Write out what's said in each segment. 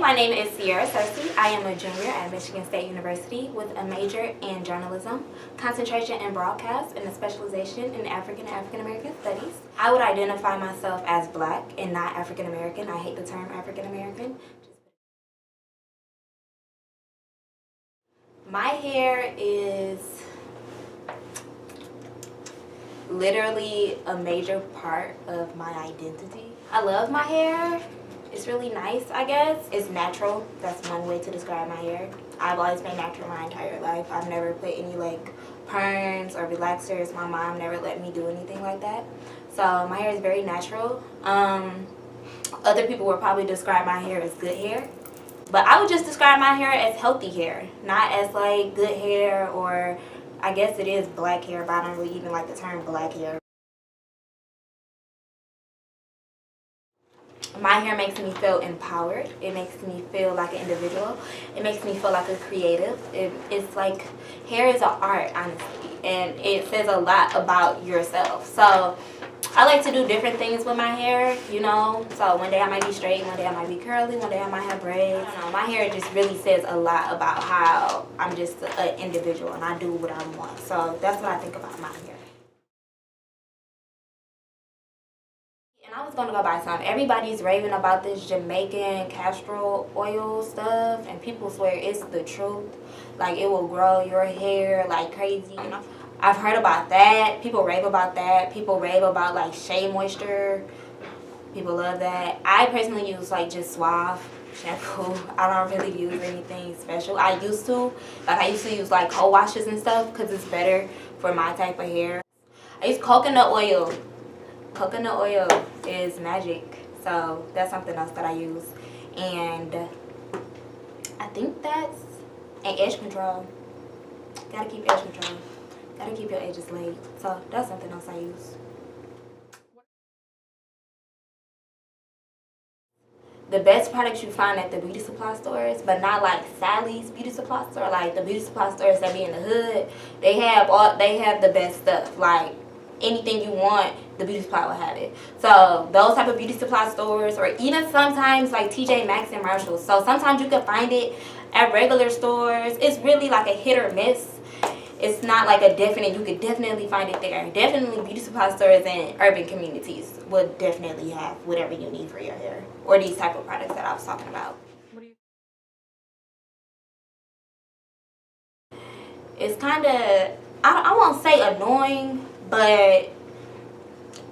my name is Searcy. I am a junior at Michigan State University with a major in journalism, concentration in broadcast, and a specialization in African and African American studies. I would identify myself as Black and not African American. I hate the term African American. My hair is literally a major part of my identity. I love my hair. It's really nice, I guess. It's natural. That's one way to describe my hair. I've always been natural my entire life. I've never put any like perms or relaxers. My mom never let me do anything like that. So my hair is very natural. Other people would probably describe my hair as good hair. But I would just describe my hair as healthy hair, not as like good hair, or I guess it is black hair, but I don't really even like the term black hair. My hair makes me feel empowered. It makes me feel like an individual. It makes me feel like a creative. It's like, hair is an art, honestly, and it says a lot about yourself. So I like to do different things with my hair, you know. So one day I might be straight, one day I might be curly, one day I might have braids. I don't know, my hair just really says a lot about how I'm just an individual and I do what I want. So that's what I think about my hair. And I was going to go buy some. Everybody's raving about this Jamaican castor oil stuff, and people swear it's the truth. Like, it will grow your hair like crazy, you know. I've heard about that. People rave about that. People rave about like shea moisture. People love that. I personally use like just Suave shampoo. I don't really use anything special. I used to use like co-washes and stuff because it's better for my type of hair. I use coconut oil. Coconut oil is magic. So that's something else that I use. And I think that's an edge control. Gotta keep edge control. Gotta keep your edges laid. So that's something else I use. The best products you find at the beauty supply stores, but not like Sally's beauty supply store, like the beauty supply stores that be in the hood. They have the best stuff. Like anything you want, the beauty supply will have it. So those type of beauty supply stores, or even sometimes like TJ Maxx and Marshalls. So sometimes you can find it at regular stores. It's really like a hit or miss. It's not like a definite, you could definitely find it there. Definitely beauty supply stores in urban communities would definitely have whatever you need for your hair, or these type of products that I was talking about. It's kind of, I won't say annoying, but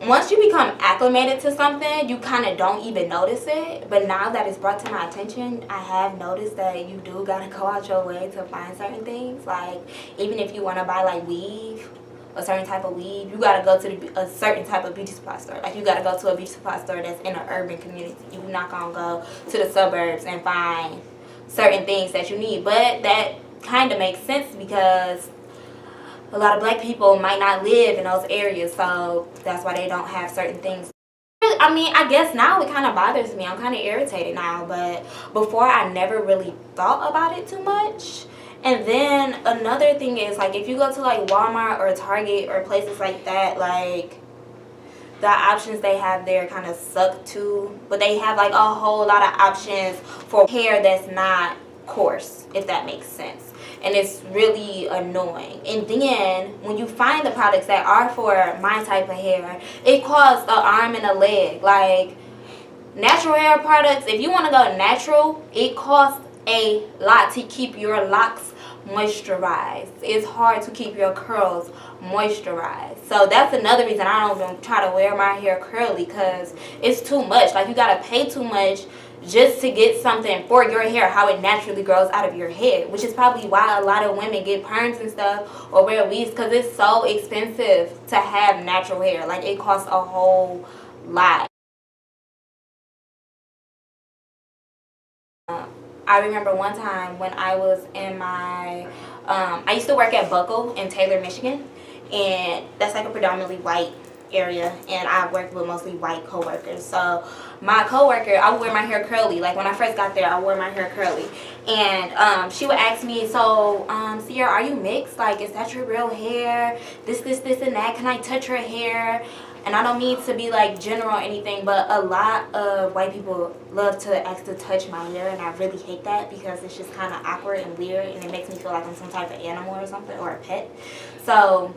once you become acclimated to something, you kind of don't even notice it. But now that it's brought to my attention, I have noticed that you do gotta go out your way to find certain things. Like, even if you want to buy like weave, a certain type of weave, you gotta go to a certain type of beauty supply store. Like, you gotta go to a beauty supply store that's in an urban community. You're not gonna go to the suburbs and find certain things that you need. But that kind of makes sense because a lot of black people might not live in those areas, so that's why they don't have certain things. I mean, I guess now it kind of bothers me. I'm kind of irritated now, but before I never really thought about it too much. And then another thing is, like, if you go to like Walmart or Target or places like that, like, the options they have there kind of suck too. But they have like a whole lot of options for hair that's not coarse, if that makes sense. And it's really annoying. And then when you find the products that are for my type of hair, it costs an arm and a leg. Like, natural hair products, if you want to go natural, it costs a lot to keep your locks moisturized. It's hard to keep your curls moisturized. So that's another reason I don't even try to wear my hair curly, because it's too much. Like, you got to pay too much just to get something for your hair, how it naturally grows out of your head, which is probably why a lot of women get perms and stuff or wear weaves, because it's so expensive to have natural hair. Like, it costs a whole lot. I remember one time when I was in my, I used to work at Buckle in Taylor, Michigan, and that's like a predominantly white area, and I worked with mostly white coworkers. So my coworker, I would wear my hair curly. Like, when I first got there, I wore my hair curly, and she would ask me, so Sierra, are you mixed? Like, is that your real hair? This and that. Can I touch your hair? And I don't mean to be like general or anything, but a lot of white people love to ask to touch my hair, and I really hate that because it's just kind of awkward and weird, and it makes me feel like I'm some type of animal or something, or a pet. So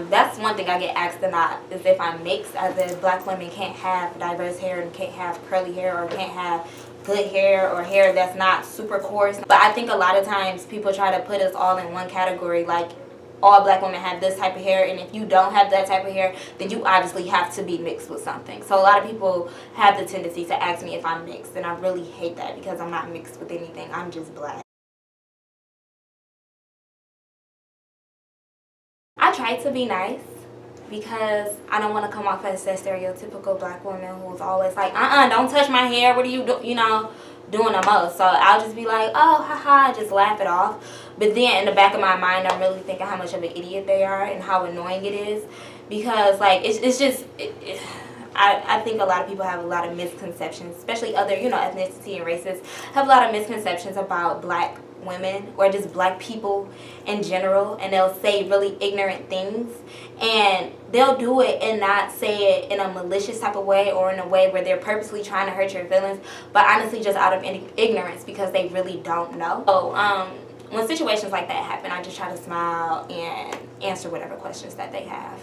that's one thing I get asked a lot, is if I'm mixed, as if black women can't have diverse hair and can't have curly hair or can't have good hair or hair that's not super coarse. But I think a lot of times people try to put us all in one category, like all black women have this type of hair, and if you don't have that type of hair, then you obviously have to be mixed with something. So a lot of people have the tendency to ask me if I'm mixed, and I really hate that because I'm not mixed with anything. I'm just black. I try to be nice because I don't want to come off as that stereotypical black woman who's always like, don't touch my hair, what are you doing, doing the most. So I'll just be like, oh, haha, just laugh it off. But then in the back of my mind, I'm really thinking how much of an idiot they are and how annoying it is, because like I think a lot of people have a lot of misconceptions, especially other ethnicity and races have a lot of misconceptions about black women or just black people in general, and they'll say really ignorant things, and they'll do it and not say it in a malicious type of way or in a way where they're purposely trying to hurt your feelings, but honestly just out of ignorance because they really don't know. So when situations like that happen, I just try to smile and answer whatever questions that they have.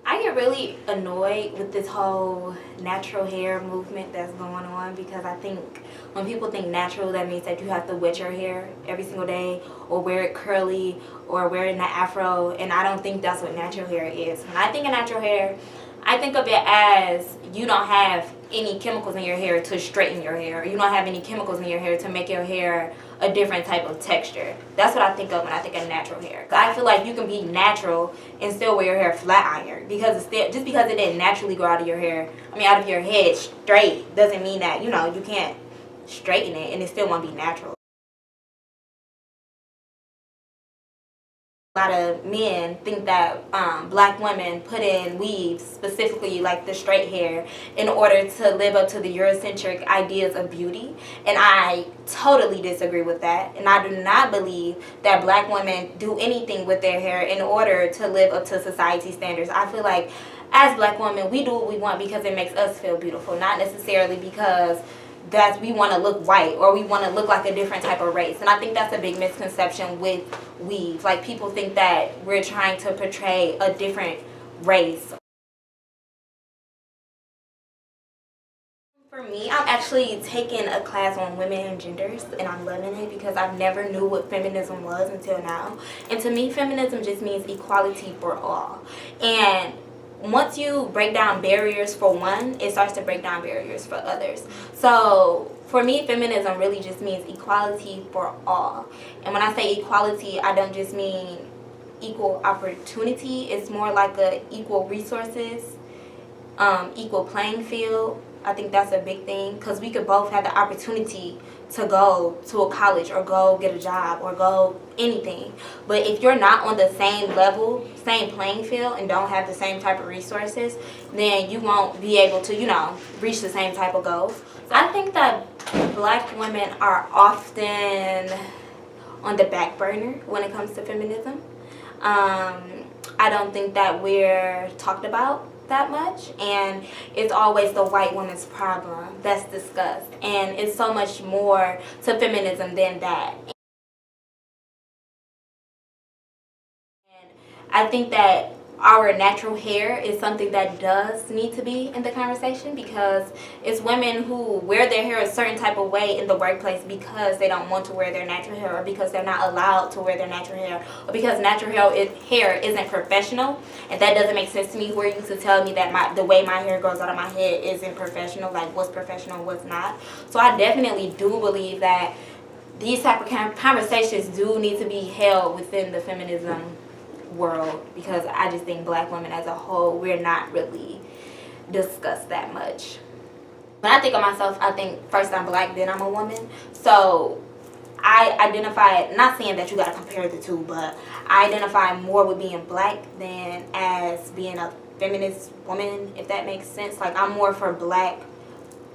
I get really annoyed with this whole natural hair movement that's going on, because I think when people think natural, that means that you have to wet your hair every single day or wear it curly or wear it in an afro, and I don't think that's what natural hair is. When I think of natural hair, I think of it as you don't have any chemicals in your hair to straighten your hair. You don't have any chemicals in your hair to make your hair a different type of texture. That's what I think of when I think of natural hair. I feel like you can be natural and still wear your hair flat iron, because it's still, just because it didn't naturally grow out of your hair, out of your head straight, doesn't mean that, you can't straighten it and it still won't be natural. A lot of men think that black women put in weaves, specifically like the straight hair, in order to live up to the Eurocentric ideas of beauty, and I totally disagree with that. And I do not believe that black women do anything with their hair in order to live up to society standards. I feel like as black women, we do what we want because it makes us feel beautiful, not necessarily because that we want to look white or we want to look like a different type of race. And I think that's a big misconception with weave. Like, people think that we're trying to portray a different race. For me, I'm actually taking a class on women and genders, and I'm loving it because I've never knew what feminism was until now. And to me, feminism just means equality for all. And once you break down barriers for one, it starts to break down barriers for others. So for me, feminism really just means equality for all. And when I say equality, I don't just mean equal opportunity. It's more like a equal resources, equal playing field. I think that's a big thing, because we could both have the opportunity to go to a college or go get a job or go anything. But if you're not on the same level, same playing field, and don't have the same type of resources, then you won't be able to, reach the same type of goals. So I think that black women are often on the back burner when it comes to feminism. I don't think that we're talked about that much, and it's always the white woman's problem that's discussed, and it's so much more to feminism than that. And I think that our natural hair is something that does need to be in the conversation, because it's women who wear their hair a certain type of way in the workplace because they don't want to wear their natural hair, or because they're not allowed to wear their natural hair, or because natural hair isn't professional. And that doesn't make sense to me. Who are you to tell me that the way my hair grows out of my head isn't professional? Like, what's professional, what's not? So I definitely do believe that these type of conversations do need to be held within the feminism world, because I just think black women as a whole, we're not really discussed that much. When I think of myself, I think first I'm black, then I'm a woman. So I identify, not saying that you got to compare the two, but I identify more with being black than as being a feminist woman, if that makes sense. Like, I'm more for black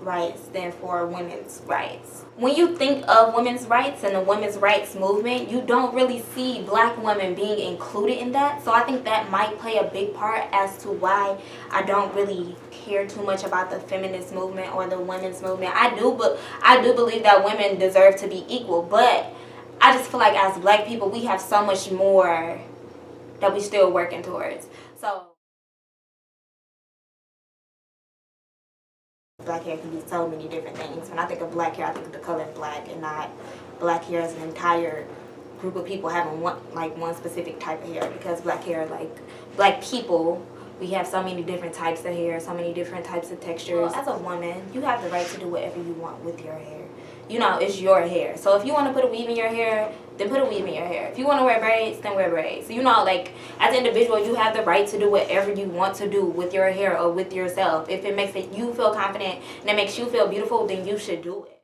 rights than for women's rights. When you think of women's rights and the women's rights movement, you don't really see black women being included in that. So I think that might play a big part as to why I don't really care too much about the feminist movement or the women's movement. I do believe that women deserve to be equal, but I just feel like as black people, we have so much more that we still working towards. So black hair can be so many different things. When I think of black hair, I think of the color black, and not black hair as an entire group of people having one specific type of hair. Because black hair, like black people, we have so many different types of hair, so many different types of textures. Well, as a woman, you have the right to do whatever you want with your hair. You know, it's your hair. So if you want to put a weave in your hair, then put a weave in your hair. If you want to wear braids, then wear braids. So, you know, like, as an individual, you have the right to do whatever you want to do with your hair or with yourself. If it makes you feel confident and it makes you feel beautiful, then you should do it.